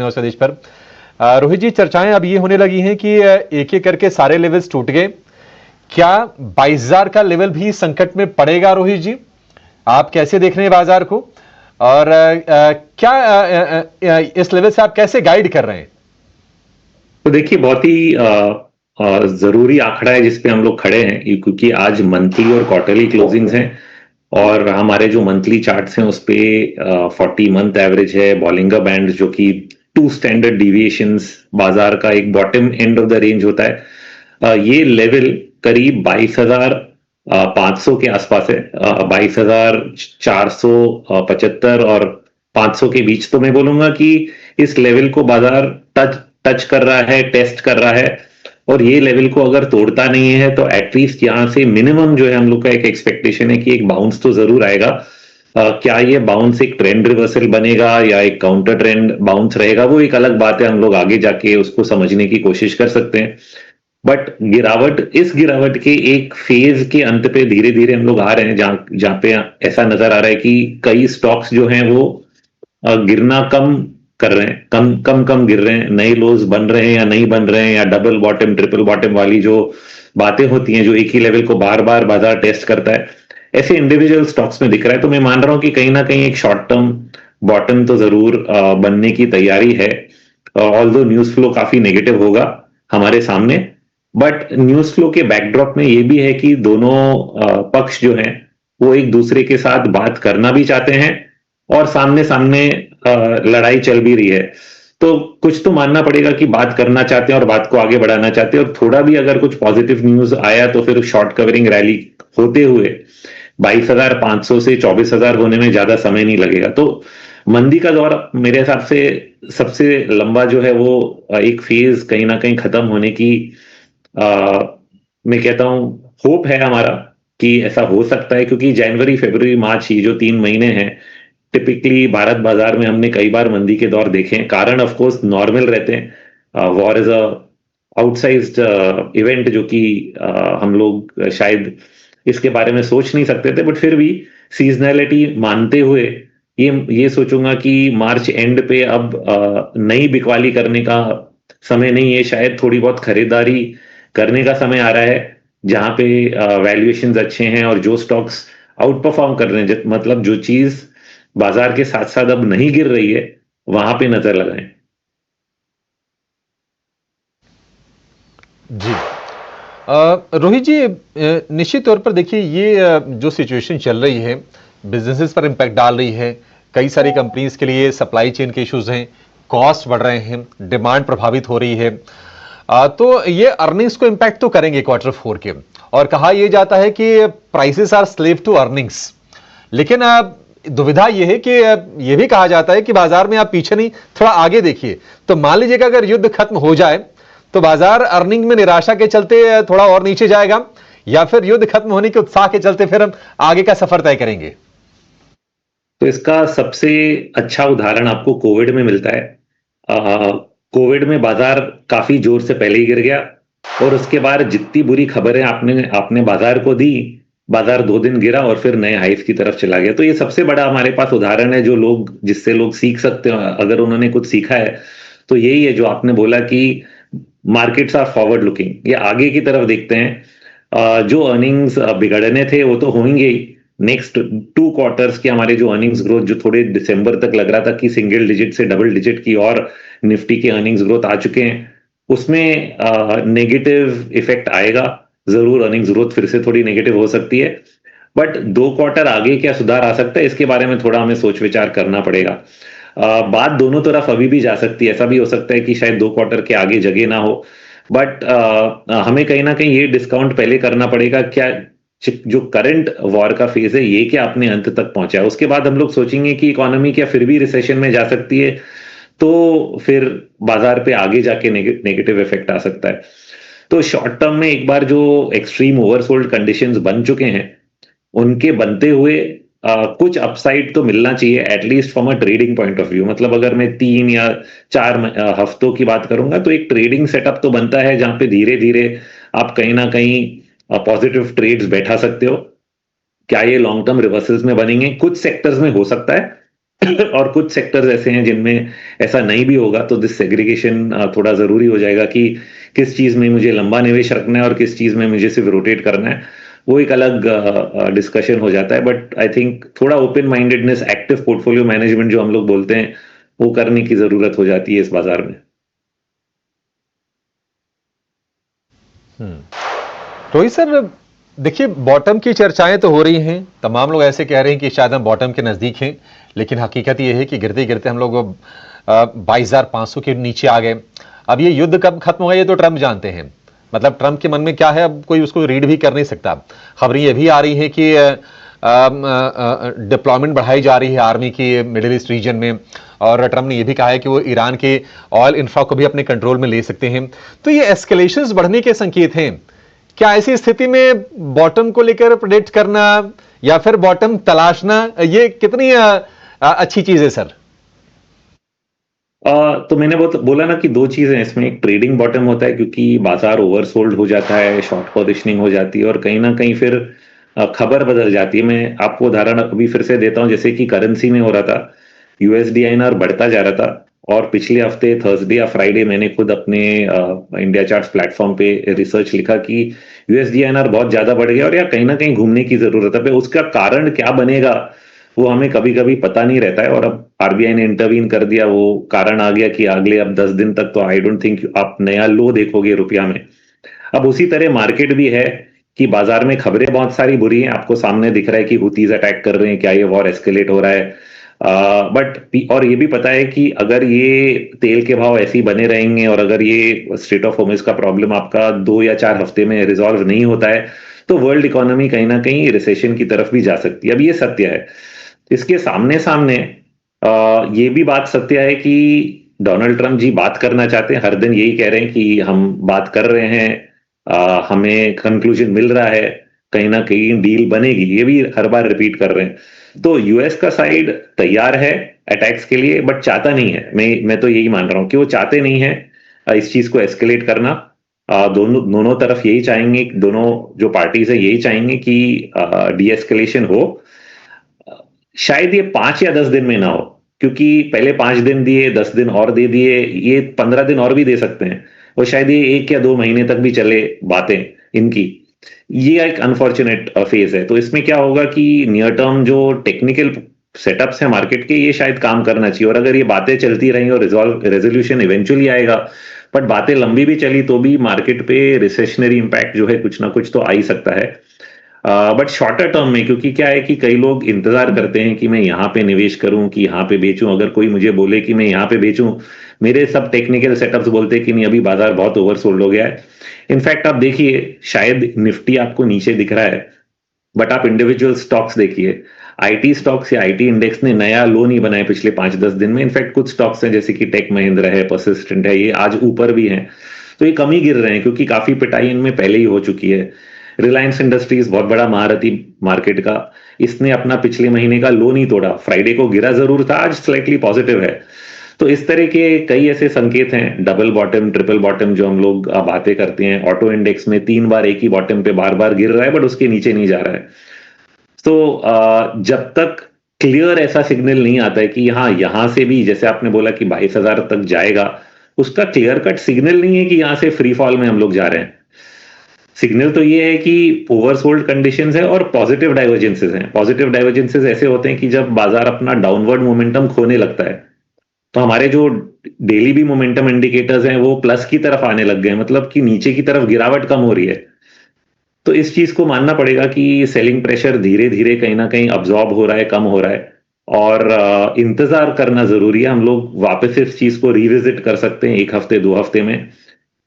स्वदेश पर रोहित जी, चर्चाएं अब ये होने लगी हैं कि एक एक करके सारे लेवल्स टूट गए। क्या 22,000 का लेवल भी संकट में पड़ेगा? रोहित जी, आप कैसे देख रहे हैं बाजार को, और क्या इस लेवल से आप कैसे गाइड कर रहे हैं? तो देखिए, बहुत ही जरूरी आंकड़ा है जिसपे हम लोग खड़े हैं, क्योंकि आज मंथली और क्वार्टरली क्लोजिंग्स हैं और हमारे जो मंथली चार्ट्स हैं उस पे 40 मंथ एवरेज है, बॉलिंगर बैंड जो कि 2 स्टैंडर्ड डिविएशंस बाजार का एक bottom end of the range होता है। ये लेवल करीब 22,500 के आसपास है, 22,475 और 500 के बीच। तो मैं बोलूंगा कि इस लेवल को बाजार टच टच कर रहा है, टेस्ट कर रहा है, और ये लेवल को अगर तोड़ता नहीं है तो एटलीस्ट यहां से मिनिमम जो है हम लोग का एक एक्सपेक्टेशन है कि एक बाउंस तो जरूर आएगा। क्या ये बाउंस एक ट्रेंड रिवर्सल बनेगा या एक काउंटर ट्रेंड बाउंस रहेगा, वो एक अलग बात है, हम लोग आगे जाके उसको समझने की कोशिश कर सकते हैं। बट इस गिरावट के एक फेज के अंत पे धीरे धीरे हम लोग आ रहे हैं, जहां जहां पे ऐसा नजर आ रहा है कि कई स्टॉक्स जो हैं वो गिरना कम कर रहे हैं, कम कम कम गिर रहे हैं, नए लोज बन रहे हैं या नहीं बन रहे हैं, या डबल बॉटम ट्रिपल बॉटम वाली जो बातें होती हैं, जो एक ही लेवल को बार बार बाजार टेस्ट करता है, ऐसे इंडिविजुअल स्टॉक्स में दिख रहा है। तो मैं मान रहा हूं कि कहीं ना कहीं एक शॉर्ट टर्म बॉटम तो जरूर बनने की तैयारी है। ऑल्दो न्यूज फ्लो काफी नेगेटिव होगा हमारे सामने, बट न्यूज फ्लो के बैकड्रॉप में ये भी है कि दोनों पक्ष जो हैं वो एक दूसरे के साथ बात करना भी चाहते हैं और सामने सामने लड़ाई चल भी रही है। तो कुछ तो मानना पड़ेगा कि बात करना चाहते हैं और बात को आगे बढ़ाना चाहते हैं, और थोड़ा भी अगर कुछ पॉजिटिव न्यूज आया तो फिर शॉर्ट कवरिंग रैली होते हुए 22,500 से 24,000 होने में ज्यादा समय नहीं लगेगा। तो मंदी का दौर मेरे हिसाब से सबसे लंबा जो है वो एक फेज कहीं ना कहीं खत्म होने की आ, मैं कहता हूं होप है हमारा कि ऐसा हो सकता है, क्योंकि जनवरी फरवरी मार्च ही जो 3 महीने हैं टिपिकली भारत बाजार में हमने कई बार मंदी के दौर देखे हैं। कारण ऑफ कोर्स नॉर्मल रहते हैं, वॉर इज अ आउटसाइज्ड इवेंट जो कि हम लोग शायद इसके बारे में सोच नहीं सकते थे, बट फिर भी सीजनैलिटी मानते हुए ये सोचूंगा कि मार्च एंड पे अब नई बिकवाली करने का समय नहीं है, शायद थोड़ी बहुत खरीदारी करने का समय आ रहा है, जहां पे वैल्यूएशंस अच्छे हैं और जो स्टॉक्स आउट परफॉर्म कर रहे हैं, मतलब जो चीज बाजार के साथ साथ अब नहीं गिर रही है, वहां पे नजर लगाएं। जी, रोहित जी, निश्चित तौर पर देखिए, ये जो सिचुएशन चल रही है बिजनेसेस पर इंपैक्ट डाल रही है। कई सारी कंपनीज के लिए सप्लाई चेन के इश्यूज हैं, कॉस्ट बढ़ रहे हैं, डिमांड प्रभावित हो रही है। तो ये अर्निंग्स को इंपैक्ट तो करेंगे Q4 के, और कहा यह जाता है कि prices are slave to earnings. लेकिन दुविधा यह है कि यह भी कहा जाता है कि बाजार में आप पीछे नहीं, थोड़ा आगे देखिए। तो मान लीजिएगा अगर युद्ध खत्म हो जाए तो बाजार अर्निंग में निराशा के चलते थोड़ा और नीचे जाएगा, या फिर युद्ध खत्म होने के उत्साह के चलते फिर हम आगे का सफर तय करेंगे? तो इसका सबसे अच्छा उदाहरण आपको कोविड में मिलता है। कोविड में बाजार काफी जोर से पहले ही गिर गया, और उसके बाद जितनी बुरी खबरें आपने आपने बाजार को दी, बाजार 2 दिन गिरा और फिर नए हाइस की तरफ चला गया। तो ये सबसे बड़ा हमारे पास उदाहरण है जो लोग जिससे लोग सीख सकते हैं, अगर उन्होंने कुछ सीखा है तो यही है जो आपने बोला कि मार्केट्स आर फॉरवर्ड लुकिंग, ये आगे की तरफ देखते हैं। जो अर्निंग्स बिगड़ने थे वो तो होंगे ही। नेक्स्ट 2 क्वार्टर्स के हमारे जो अर्निंग्स ग्रोथ जो थोड़े दिसंबर तक लग रहा था कि सिंगल डिजिट से डबल डिजिट की, और निफ्टी के अर्निंग्स ग्रोथ आ चुके हैं, उसमें नेगेटिव इफेक्ट आएगा जरूर। अर्निंग्स ग्रोथ फिर से थोड़ी नेगेटिव हो सकती है, बट 2 क्वार्टर आगे क्या सुधार आ सकता है इसके बारे में थोड़ा हमें सोच विचार करना पड़ेगा। बात दोनों तरफ अभी भी जा सकती है, ऐसा भी हो सकता है कि शायद 2 क्वार्टर के आगे जगह ना हो, बट हमें कहीं ना कहीं ये डिस्काउंट पहले करना पड़ेगा। क्या जो करंट वॉर का फेज है ये क्या अपने अंत तक पहुंचा है, उसके बाद हम लोग सोचेंगे कि इकोनॉमी क्या फिर भी रिसेशन में जा सकती है, तो फिर बाजार पे आगे जाके नेगेटिव इफेक्ट आ सकता है। तो शॉर्ट टर्म में एक बार जो एक्सट्रीम ओवरसोल्ड कंडीशंस बन चुके हैं, उनके बनते हुए कुछ अपसाइड तो मिलना चाहिए, at least from a trading point of view. मतलब अगर मैं 3 या 4 हफ्तों की बात करूंगा तो एक ट्रेडिंग सेटअप तो बनता है जहां पे धीरे धीरे आप कहीं ना कहीं पॉजिटिव ट्रेड्स बैठा सकते हो। क्या ये लॉन्ग टर्म रिवर्सल्स में बनेंगे? कुछ सेक्टर्स में हो सकता है, और कुछ सेक्टर्स ऐसे हैं जिनमें ऐसा नहीं भी होगा, तो दिस सेग्रीगेशन थोड़ा ज़रूरी हो जाएगा कि किस चीज़ में मुझे लंबा निवेश रखना है और किस चीज़ में मुझे सिर्फ रोटेट करना है। वो एक अलग डिस्कशन हो जाता है, बट आई थिंक थोड़ा open mindedness, active portfolio management जो हम लोग बोलते हैं, वो करने की ज़रूरत हो जाती है इस बाजार में। रोहित सर, देखिए बॉटम की चर्चाएं तो हो रही हैं, तमाम लोग ऐसे कह रहे हैं कि शायद हम बॉटम के नजदीक हैं, लेकिन हकीकत यह है कि गिरते गिरते हम लोग 22,500 के नीचे आ गए। अब ये युद्ध कब खत्म होगा ये तो ट्रंप जानते हैं, मतलब ट्रंप के मन में क्या है अब कोई उसको रीड भी कर नहीं सकता। खबरें ये भी आ रही हैं कि डिप्लॉयमेंट बढ़ाई जा रही है आर्मी की मिडिल ईस्ट रीजन में, और ट्रंप ने यह भी कहा है कि वो ईरान के ऑयल इंफ्रा को भी अपने कंट्रोल में ले सकते हैं। तो ये एस्केलेशंस बढ़ने के संकेत हैं। क्या ऐसी स्थिति में बॉटम को लेकर प्रेडिक्ट करना या फिर बॉटम तलाशना, ये कितनी अच्छी चीज है सर? तो मैंने बोला ना कि दो चीजें इसमें, एक ट्रेडिंग बॉटम होता है क्योंकि बाजार ओवरसोल्ड हो जाता है, शॉर्ट पोजिशनिंग हो जाती है और कहीं ना कहीं फिर खबर बदल जाती है। मैं आपको उदाहरण अभी फिर से देता हूं, जैसे कि करेंसी में हो रहा था, यूएसडी आईएनआर बढ़ता जा रहा था और पिछले हफ्ते थर्सडे या फ्राइडे मैंने खुद अपने इंडिया चार्ट्स प्लेटफॉर्म पे रिसर्च लिखा कि यूएसडी आईएनआर बहुत ज्यादा बढ़ गया और यार कहीं ना कहीं घूमने की जरूरत है। उसका कारण क्या बनेगा वो हमें कभी कभी पता नहीं रहता है, और अब आरबीआई ने इंटरवीन कर दिया, वो कारण आ गया कि अगले अब 10 दिन तक तो आई डोंट थिंक आप नया लो देखोगे रुपया में। अब उसी तरह मार्केट भी है कि बाजार में खबरें बहुत सारी बुरी हैं, आपको सामने दिख रहा है कि हुतीज अटैक कर रहे हैं, क्या ये वॉर एस्केलेट हो रहा है, बट और ये भी पता है कि अगर ये तेल के भाव ऐसे ही बने रहेंगे और अगर ये स्ट्रेट ऑफ होर्मुज का प्रॉब्लम आपका 2 या 4 हफ्ते में रिजॉल्व नहीं होता है तो वर्ल्ड इकोनॉमी कहीं ना कहीं रिसेशन की तरफ भी जा सकती है। अब ये सत्य है। इसके सामने सामने ये भी बात सत्य है कि डोनाल्ड ट्रंप जी बात करना चाहते हैं, हर दिन यही कह रहे हैं कि हम बात कर रहे हैं, हमें कंक्लूजन मिल रहा है, कहीं ना कहीं डील बनेगी, ये भी हर बार रिपीट कर रहे हैं। तो यूएस का साइड तैयार है अटैक्स के लिए बट चाहता नहीं है। मैं तो यही मान रहा हूं कि वो चाहते नहीं है इस चीज को एस्केलेट करना। दोनों दोनों तरफ यही चाहेंगे, दोनों जो पार्टीज है यही चाहेंगे कि डी एस्केलेशन हो। शायद ये 5 या 10 दिन में ना हो, क्योंकि पहले 5 दिन दिए, 10 दिन और दे दिए, ये 15 दिन और भी दे सकते हैं और शायद ये 1 या 2 महीने तक भी चले बातें इनकी। ये एक अनफॉर्चुनेट फेज है। तो इसमें क्या होगा कि नियर टर्म जो टेक्निकल सेटअप्स है मार्केट के, ये शायद काम करना चाहिए, और अगर ये बातें चलती रही और रेजोल्यूशन इवेंचुअली आएगा, बट बातें लंबी भी चली तो भी मार्केट पे रिसेशनरी इंपैक्ट जो है कुछ ना कुछ तो आ ही सकता है। बट शॉर्टर टर्म में, क्योंकि क्या है कि कई लोग इंतजार करते हैं कि मैं यहाँ पे निवेश करूं कि यहाँ पे बेचूं, अगर कोई मुझे बोले कि मैं यहाँ पे बेचूं, मेरे सब टेक्निकल सेटअप्स बोलते हैं कि नहीं, अभी बाजार बहुत ओवरसोल्ड हो गया है। इनफैक्ट आप देखिए, शायद निफ्टी आपको नीचे दिख रहा है बट आप इंडिविजुअल स्टॉक्स देखिए, आईटी स्टॉक्स या आईटी इंडेक्स ने नया लो नहीं बनाया पिछले 5-10 दिन में। इनफैक्ट कुछ स्टॉक्स हैं जैसे कि टेक महिंद्रा है, परसिस्टेंट है, ये आज ऊपर भी हैं। तो ये कम ही गिर रहे हैं क्योंकि काफी पिटाई इनमें पहले ही हो चुकी है। रिलायंस इंडस्ट्रीज बहुत बड़ा महारथी मार्केट का, इसने अपना पिछले महीने का लो नहीं तोड़ा, फ्राइडे को गिरा जरूर था, आज स्लाइटली पॉजिटिव है। तो इस तरह के कई ऐसे संकेत हैं, डबल बॉटम, ट्रिपल बॉटम जो हम लोग बातें करते हैं। ऑटो इंडेक्स में 3 बार एक ही बॉटम पे बार बार गिर रहा है बट उसके नीचे नहीं जा रहा है। तो जब तक क्लियर ऐसा सिग्नल नहीं आता है कि हाँ यहां से भी, जैसे आपने बोला कि 22,000 तक जाएगा, उसका क्लियर कट सिग्नल नहीं है कि यहां से फ्री फॉल में हम लोग जा रहे हैं। सिग्नल तो ये है कि ओवरसोल्ड कंडीशंस है और पॉजिटिव डाइवर्जेंसेस हैं। पॉजिटिव डाइवर्जेंसेस ऐसे होते हैं कि जब बाजार अपना डाउनवर्ड मोमेंटम खोने लगता है, तो हमारे जो डेली भी मोमेंटम इंडिकेटर्स हैं वो प्लस की तरफ आने लग गए, मतलब कि नीचे की तरफ गिरावट कम हो रही है। तो इस चीज को मानना पड़ेगा कि सेलिंग प्रेशर धीरे धीरे कहीं ना कहीं अब्जॉर्ब हो रहा है, कम हो रहा है, और इंतजार करना जरूरी है। हम लोग वापस इस चीज को रिविजिट कर सकते हैं 1 हफ्ते 2 हफ्ते में।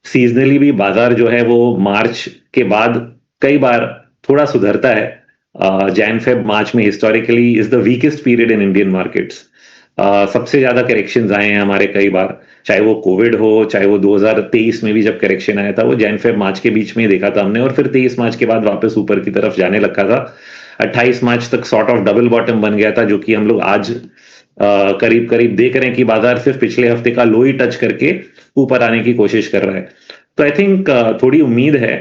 सीजनली भी बाजार जो है वो मार्च के बाद कई बार थोड़ा सुधरता है। जैन फेब मार्च में historically is the weakest period in Indian markets. सबसे ज्यादा करेक्शंस आए हैं हमारे कई बार, चाहे वो कोविड हो, चाहे वो 2023 में भी जब करेक्शन आया था, वो जैन फेब मार्च के बीच में ही देखा था हमने, और फिर 23 मार्च के बाद वापस ऊपर की तरफ जाने लगा था। 28 मार्च तक सॉर्ट ऑफ डबल बॉटम बन गया था, जो कि हम लोग आज करीब करीब देख रहे हैं कि बाजार सिर्फ पिछले हफ्ते का लो ही टच करके ऊपर आने की कोशिश कर रहा है। तो आई थिंक थोड़ी उम्मीद है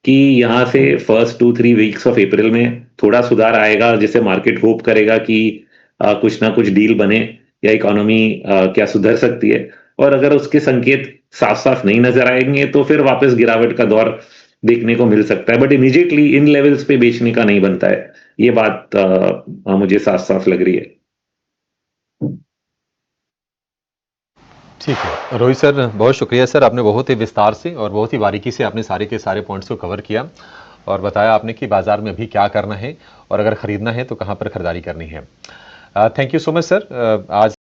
कि यहाँ से फर्स्ट 2-3 वीक्स ऑफ अप्रैल में थोड़ा सुधार आएगा, जिससे मार्केट होप करेगा कि कुछ ना कुछ डील बने या इकोनॉमी क्या सुधर सकती है। और अगर उसके संकेत साफ साफ नहीं नजर आएंगे तो फिर वापस गिरावट का दौर देखने को मिल सकता है, बट इमीडिएटली इन लेवल्स पे बेचने का नहीं बनता है। ये बात मुझे साफ साफ लग रही है। ठीक है रोहित सर, बहुत शुक्रिया सर, आपने बहुत ही विस्तार से और बहुत ही बारीकी से आपने सारे के सारे पॉइंट्स को कवर किया और बताया आपने कि बाजार में अभी क्या करना है और अगर खरीदना है तो कहां पर खरीदारी करनी है। Thank you so much sir. आज